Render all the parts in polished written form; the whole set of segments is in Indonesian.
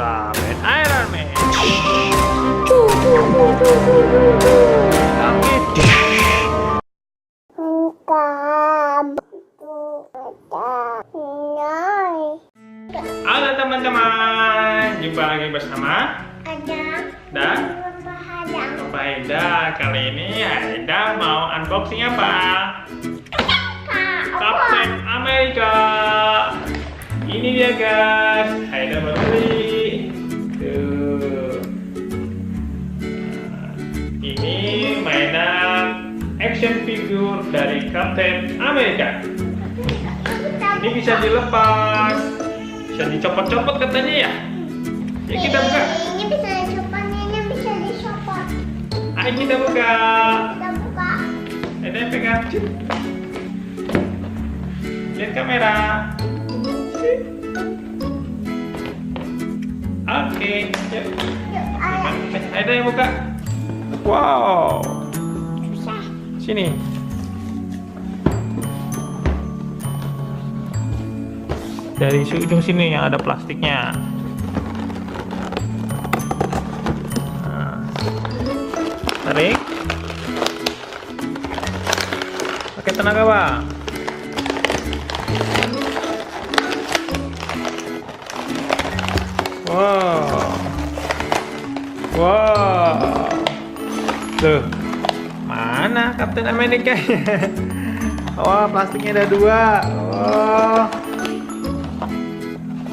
Ultraman Iron Man. Halo teman-teman, jumpa lagi bersama dan Papa Aida. Kali ini Aida mau unboxing apa? Captain America. Ini dia guys, Aida baru beli. Tuh. Ini mainan action figure dari Captain America. Ini bisa dilepas, bisa dicopot-copot katanya ya. Ya kita buka. Ini bisa dicopot, ini bisa dicopot. Ayo kita buka. Kita buka. Aida pegang. Lihat kamera. Oke, yuk. Yuk, ayo. Aida yang buka. Wow. Susah. Sini. Dari ujung sini yang ada plastiknya. Nah. Tarik. Pakai tenaga, Bang. Wow. Wow. Tuh. Mana Captain America? Wah, plastiknya ada dua. Oh.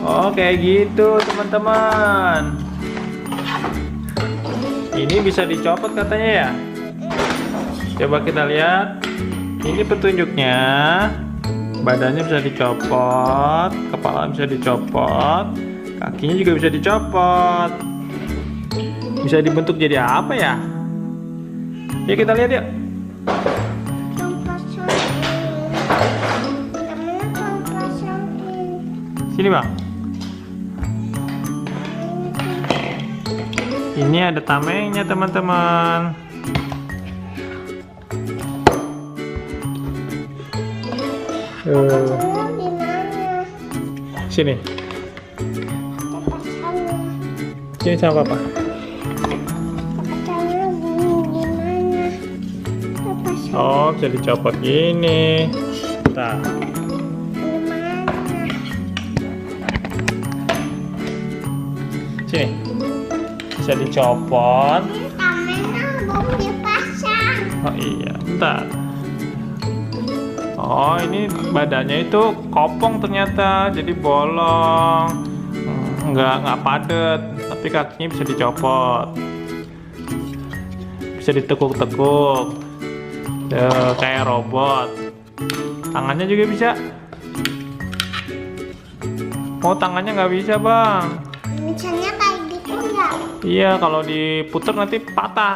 Oh, kayak gitu, teman-teman. Ini bisa dicopot katanya ya. Coba kita lihat. Ini petunjuknya. Badannya bisa dicopot, kepala bisa dicopot, kakinya juga bisa dicopot. Bisa dibentuk jadi apa ya? Ya kita lihat yuk. Sini bang. Ini ada tamengnya teman-teman. Sini. Sini sama papa. Oh, bisa dicopot gini. Nah. Sini. Bisa dicopot. Tamengnya belum dipasang. Oh iya, bentar. Oh, ini badannya itu kopong ternyata, jadi bolong. Nggak padat, tapi kakinya bisa dicopot. Bisa ditekuk-tekuk. Kayak robot. Tangannya juga bisa. Oh, tangannya nggak bisa, Bang. Misalnya kayak gitu enggak? Iya, kalau diputar nanti patah.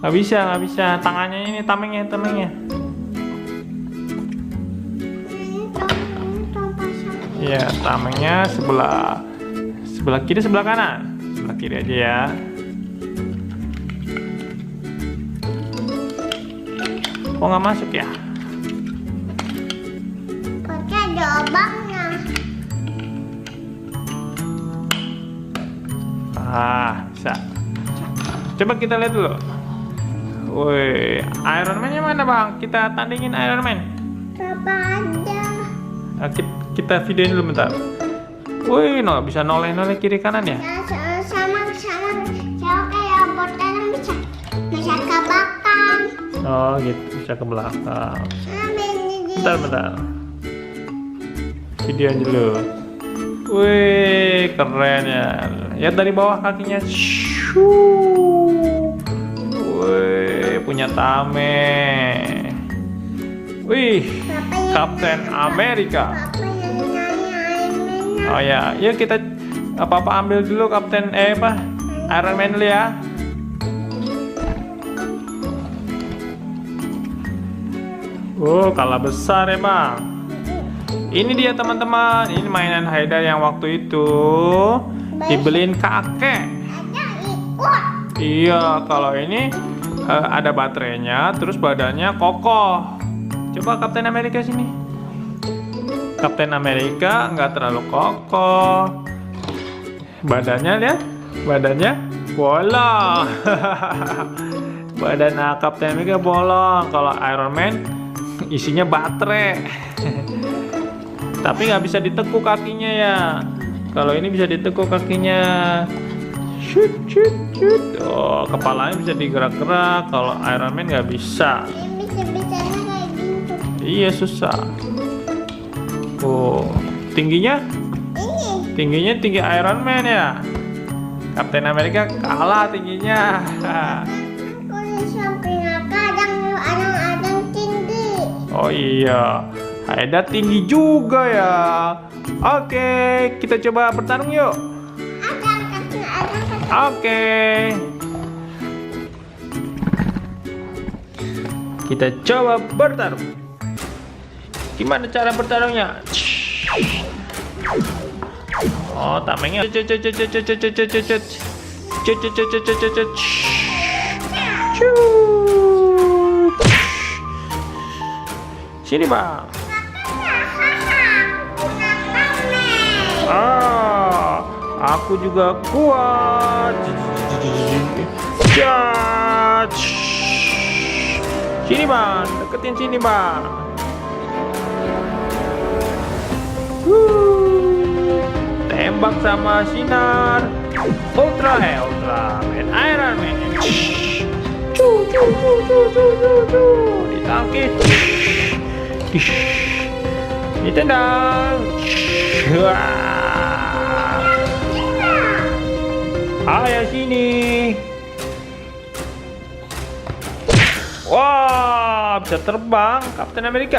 Nggak bisa. Tangannya ini tamengnya. Iya, tamengnya sebelah kiri, sebelah kanan. Sebelah kiri aja ya. Kok nggak masuk ya? Pakai ada lubangnya. Bisa. Coba kita lihat dulu. Woi, Iron Man-nya mana bang? Kita tandingin Iron Man. Coba ada. Nah, kita videoin dulu bentar. Woi, bisa noleh kiri kanan ya? Sama kayak robot kan bisa ke belakang. Oh gitu, bisa ke belakang. Bentar. Videoin dulu. Wih, keren ya. Lihat dari bawah kakinya. Wih, punya tameng. Wih, Captain America. Oh ya, yuk kita apa ambil dulu Captain Iron Man dulu ya. Oh, kalah besar ya bang. Ini dia teman-teman. Ini mainan Haida yang waktu itu dibeliin kakek. Ada ikut. Iya, kalau ini ada baterainya, terus badannya kokoh. Coba Captain America sini. Captain America nggak terlalu kokoh. Badannya lihat, badannya bolong. Badan Captain America bolong. Kalau Iron Man isinya baterai. Tapi nggak bisa ditekuk kakinya ya. Kalau ini bisa ditekuk kakinya. Shoot, shoot, shoot. Oh, kepalanya bisa digerak-gerak. Kalau Iron Man nggak bisa. Ini bisa-bisanya kayak gitu. Iya, susah. Oh, tingginya? Ini. Tingginya tinggi Iron Man ya. Captain America kalah tingginya. Aku di samping ada tinggi. Oh iya, Haida tinggi juga ya. Oke, kita coba bertarung yuk. Oke. Kita coba bertarung. Gimana cara bertarungnya? Oh, tamengnya. Sini, Bang. Ah, aku juga kuat. Sini, Bang. Deketin sini, Bang. Tembak sama sinar Ultra Man Iron Man. Ditangkis. Ditendang. Ayo sini. Wah, bisa terbang Captain America.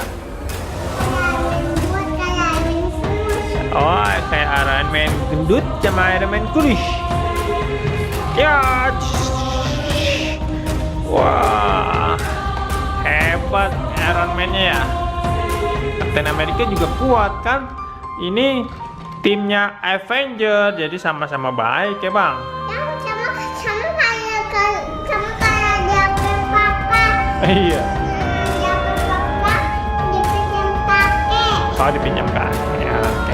Oh, kayak Iron Man gendut sama Iron Man kurus. Ya. Wah, hebat Iron Man-nya ya. Captain America juga kuat kan. Ini timnya Avenger, jadi sama-sama baik ya, Bang. Sama kayak dia papa. Iya. Dia papa dipinjam kakek. Oh, dipinjam kakek. Ya, oke.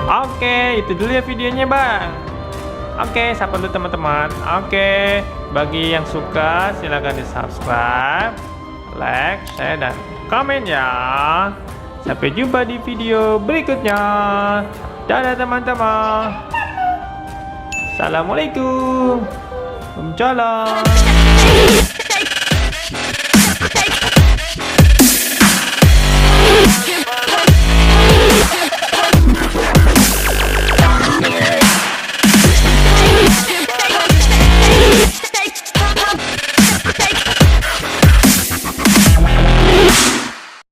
Oke, itu dulu ya videonya, Bang. Oke, sapa dulu teman-teman. Oke, bagi yang suka silahkan di-subscribe, like, share, dan komen ya. Sampai jumpa di video berikutnya. Dadah teman-teman. Assalamualaikum. Waalaikumsalam.